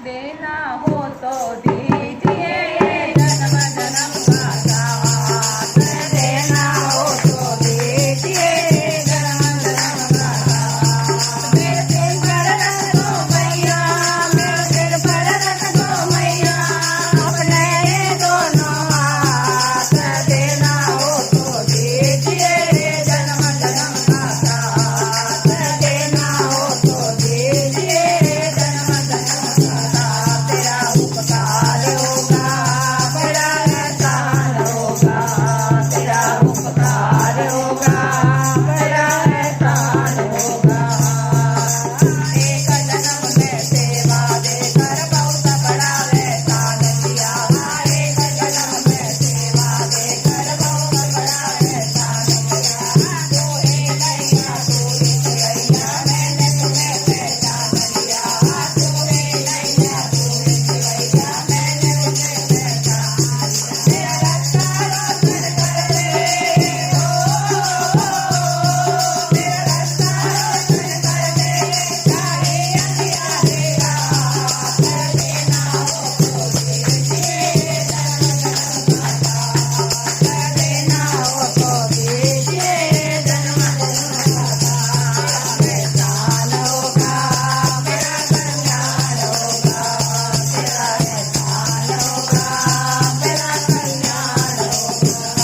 देना हो तो दीजिए जन्म जन्म का साथ। देना हो तो दीजिए जन्म जन्म का साथ। मेरे सिर पर रख दो मैया, मेरे सिर पर रख दो मैया अपने ये दोनों हाथ। देना हो तो दीजिए जन्म जन्म का साथ। देना हो तो दीजिए जन्म जन्म का साथ। तेरा उपकार होगा बड़ा एहसान होगा, तेरा उपकार होगा बड़ा एहसान होगा। एक जन्म में सेवा देकर बहुत बड़ा एहसान किया, एक जन्म में सेवा देकर बहुत बड़ा एहसान किया। तू ही नैया तू ही गैया मैंने तुम्हें पहचान लिया, तू ही नैया तू ही गैया मैंने तुम्हें पहचान लिया। मेरा रास्ता रोशन कर दे, मेरा रास्ता रोशन कर दे, चाहे अंधियारे रात। देना हो तो दीजिए जन्म जन्म का साथ। देना हो तो दीजिए जन्म जन्म का साथ। एहसान होगा मेरा कल्याण होगा, तेरा एहसान होगा मेरा कल्याण होगा।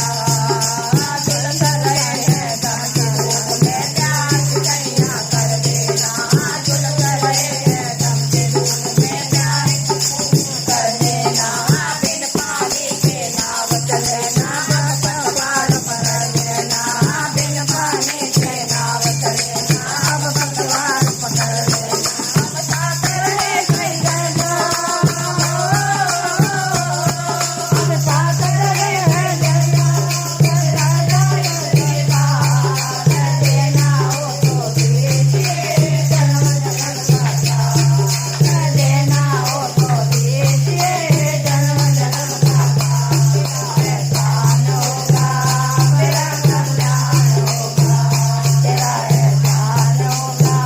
झुलस रहे हैं दम के धूप में प्यार की कैया कर देना, झुलस रहे हैं दम के धूप में प्यार की कर देना। बिन पानी के नाव चलेना पतवार पकड़ लेना, बिन पानी के नाव चलेना अब पतवार पकड़ लेना। हम साथ रहे कैया हम साथ रहे हैं जैया तेरा जाने बात। देना हो तो दीजिए जन्म जन्म का साथ। देना हो तो दीजिए जन्म जन्म का साथ। एहसान होगा मेरा कल्याण होगा, तेरा एहसान होगा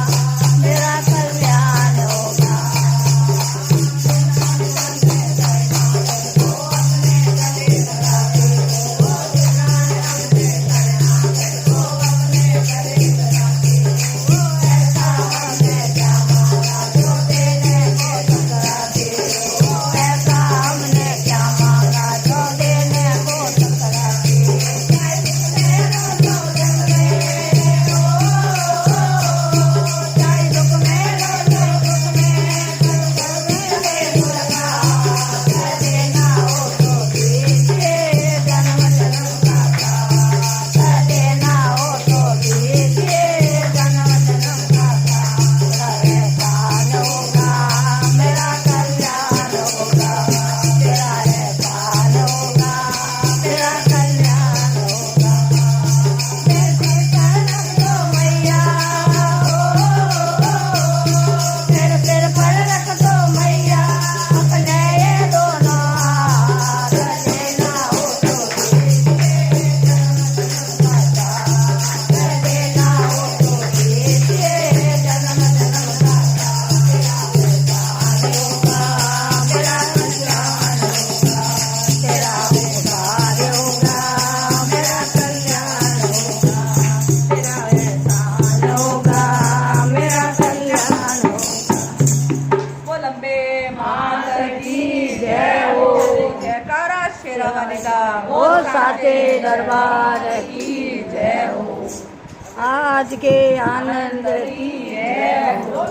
मेरा कल्याण होगा। ऐसा हमने क्या मांगा जो देने को टकराती। चाहे दुख में रो लो जग में, चाहे दुख में रो लो दुख में कर देंगे मुलाकात। देना हो तो दीजिए जन्म जन्म का साथ। देना हो तो दीजिए जन्म जन्म का साथ। एहसान होगा मेरा कल्याण होगा, तेरा एहसान होगा मेरा कल्याण होगा। मेरे सिर पर रख दो मैया, मेरे सिर पर रख दो मैया अपने ये दोनों हाथ। देना हो तो दीजिए जन्म जन्म का साथ। देना हो तो दीजिए जन्म जन्म का साथ। तेरा एहसान होगा मेरा कल्याण होगा, तेरा उपकार होगा मेरा कल्याण होगा, तेरा एहसान होगा मेरा कल्याण होगा। वो लंबे मातर की जय हो, जयकारा शेरावाली का वो साचे दरबार की जय हो। आज के आनंद की जय हो।